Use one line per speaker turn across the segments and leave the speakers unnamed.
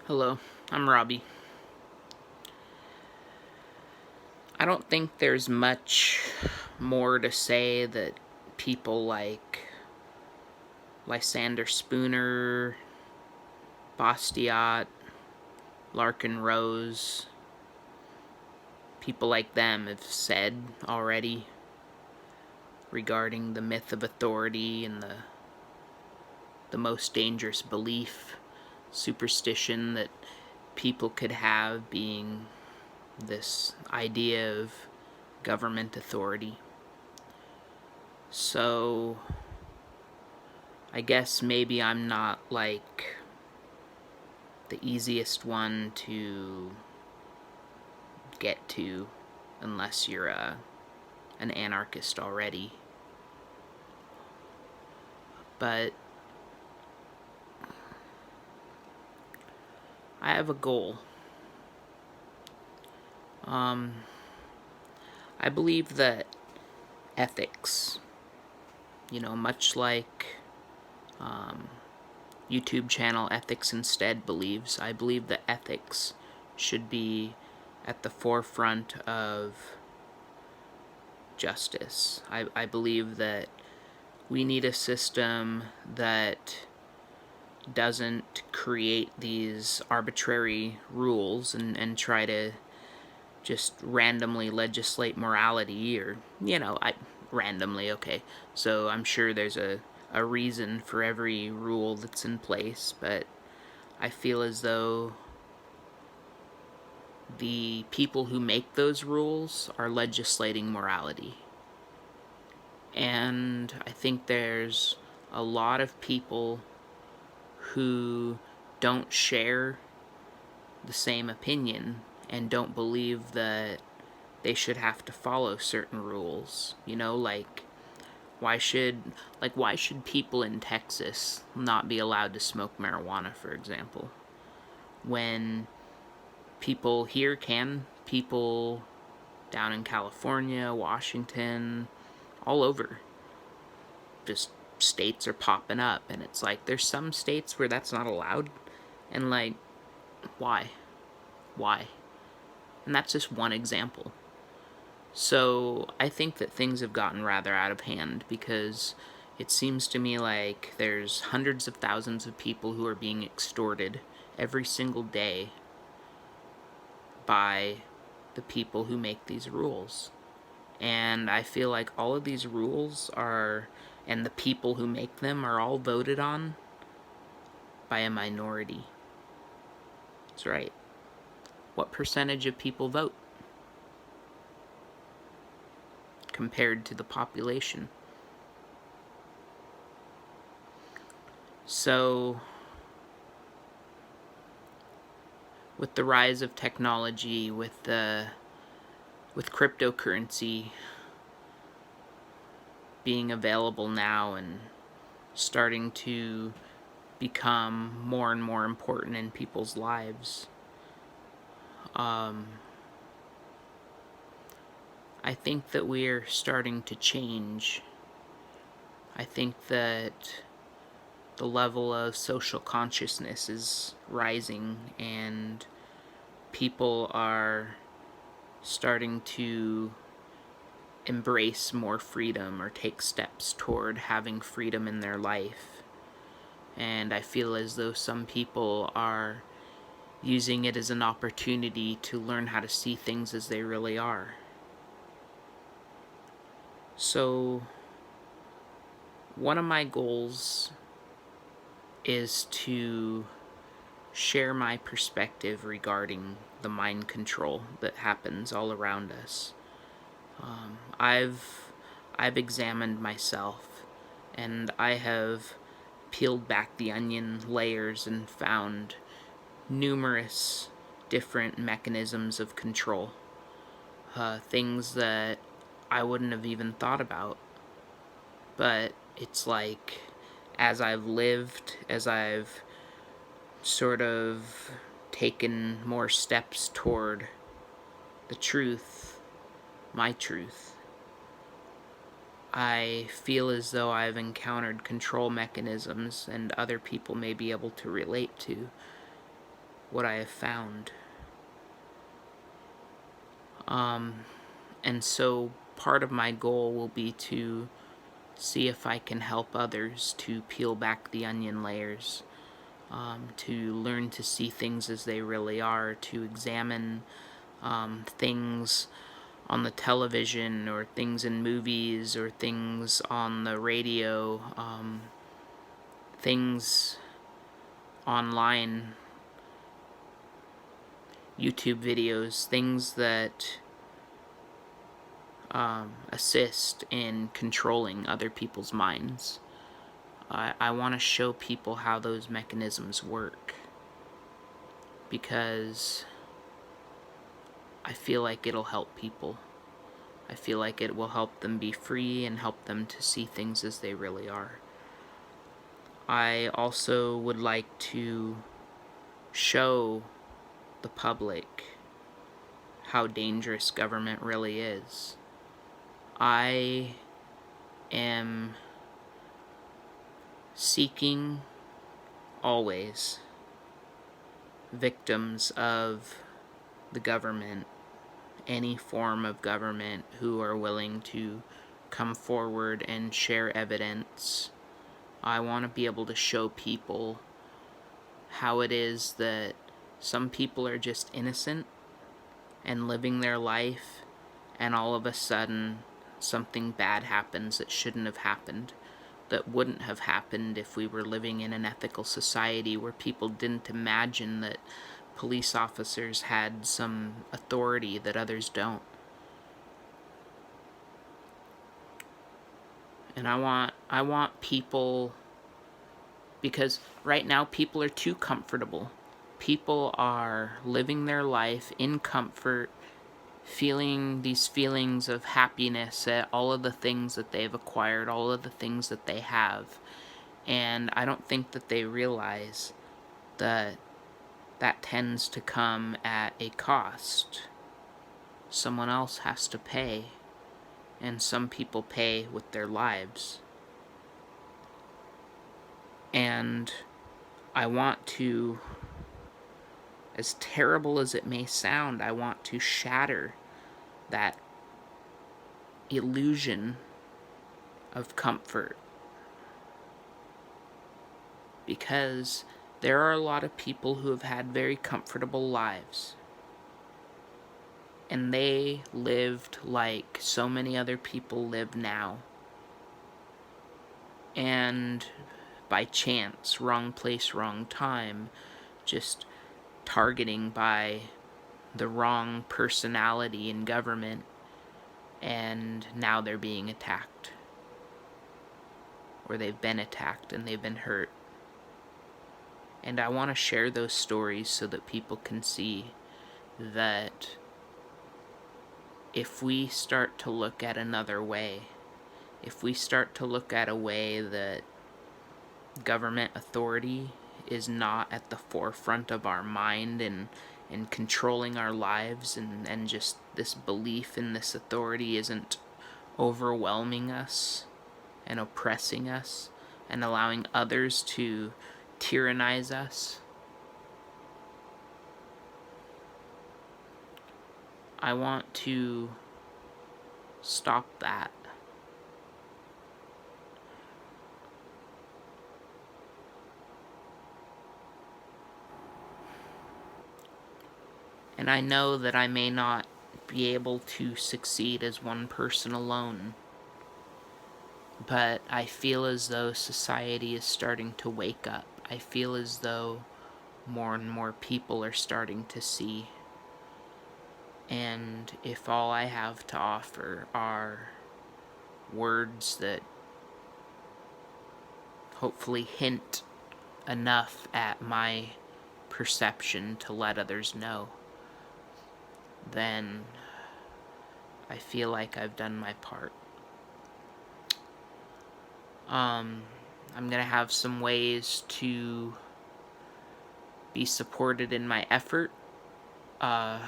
Hello, I'm Robbie. I don't think there's much more to say that people like Lysander Spooner, Bastiat, Larkin Rose, people like them have said already regarding the myth of authority and the most dangerous belief, superstition that people could have being this idea of government authority. So, I guess maybe I'm not like the easiest one to get to unless you're an anarchist already. But I have a goal. Um, I believe that ethics, much like um, YouTube channel Ethics Instead believes, I believe that ethics should be at the forefront of justice. I believe that we need a system that doesn't create these arbitrary rules and try to just randomly legislate morality or, randomly, okay. So I'm sure there's a reason for every rule that's in place, but I feel as though the people who make those rules are legislating morality. And I think there's a lot of people who don't share the same opinion and don't believe that they should have to follow certain rules. Why should why should people in Texas not be allowed to smoke marijuana, for example? When people here can, people down in California, Washington, all over, just states are popping up, and it's like there's some states where that's not allowed, and why? Why? And that's just one example. So I think that things have gotten rather out of hand because it seems to me like there's hundreds of thousands of people who are being extorted every single day by the people who make these rules. And I feel like all of these rules are, and the people who make them are all voted on by a minority. That's right. What percentage of people vote compared to the population? So, with the rise of technology, with cryptocurrency being available now and starting to become more and more important in people's lives, I think that we're starting to change. I think that the level of social consciousness is rising and people are starting to embrace more freedom or take steps toward having freedom in their life. And I feel as though some people are using it as an opportunity to learn how to see things as they really are. So, one of my goals is to share my perspective regarding the mind control that happens all around us. I've examined myself, and I have peeled back the onion layers and found numerous different mechanisms of control. Things that I wouldn't have even thought about. But it's like, as I've lived, as I've sort of taken more steps toward the truth, my truth, I feel as though I've encountered control mechanisms and other people may be able to relate to what I have found. And so part of my goal will be to see if I can help others to peel back the onion layers, to learn to see things as they really are, to examine things on the television or things in movies or things on the radio, things online, YouTube videos, things that assist in controlling other people's minds. I want to show people how those mechanisms work, because I feel like it'll help people. I feel like it will help them be free and help them to see things as they really are. I also would like to show the public how dangerous government really is. I am seeking always victims of the government, any form of government, who are willing to come forward and share evidence. I want to be able to show people how it is that some people are just innocent and living their life, and all of a sudden something bad happens that shouldn't have happened, that wouldn't have happened if we were living in an ethical society where people didn't imagine that police officers had some authority that others don't. And I want people, because right now people are too comfortable. People are living their life in comfort, feeling these feelings of happiness at all of the things that they've acquired, all of the things that they have. And I don't think that they realize that that tends to come at a cost. Someone else has to pay, and some people pay with their lives. And I want to, as terrible as it may sound, I want to shatter that illusion of comfort. Because there are a lot of people who have had very comfortable lives, and they lived like so many other people live now. And by chance, wrong place, wrong time, just targeting by the wrong personality in government, and now they're being attacked. Or they've been attacked and they've been hurt. And I want to share those stories so that people can see that if we start to look at another way, if we start to look at a way that government authority is not at the forefront of our mind and controlling our lives, and just this belief in this authority isn't overwhelming us and oppressing us and allowing others to tyrannize us, I want to stop that. And I know that I may not be able to succeed as one person alone, but I feel as though society is starting to wake up. I feel as though more and more people are starting to see. And if all I have to offer are words that hopefully hint enough at my perception to let others know, then I feel like I've done my part. I'm gonna have some ways to be supported in my effort. I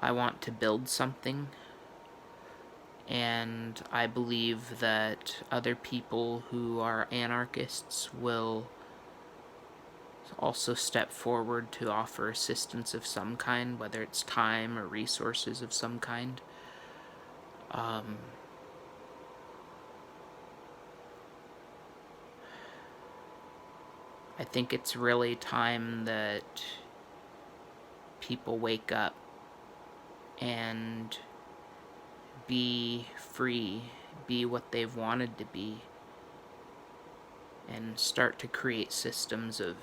want to build something, and I believe that other people who are anarchists will also step forward to offer assistance of some kind, whether it's time or resources of some kind. I think it's really time that people wake up and be free, be what they've wanted to be, and start to create systems of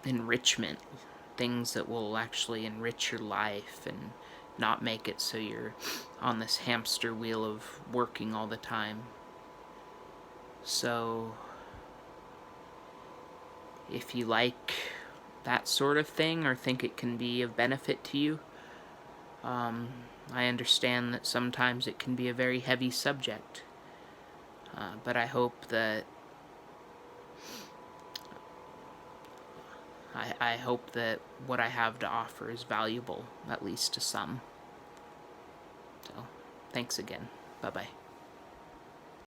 enrichment, things that will actually enrich your life and not make it so you're on this hamster wheel of working all the time. So, if you like that sort of thing or think it can be of benefit to you, I understand that sometimes it can be a very heavy subject, but I hope that I hope that what I have to offer is valuable, at least to some. So, thanks again. Bye-bye.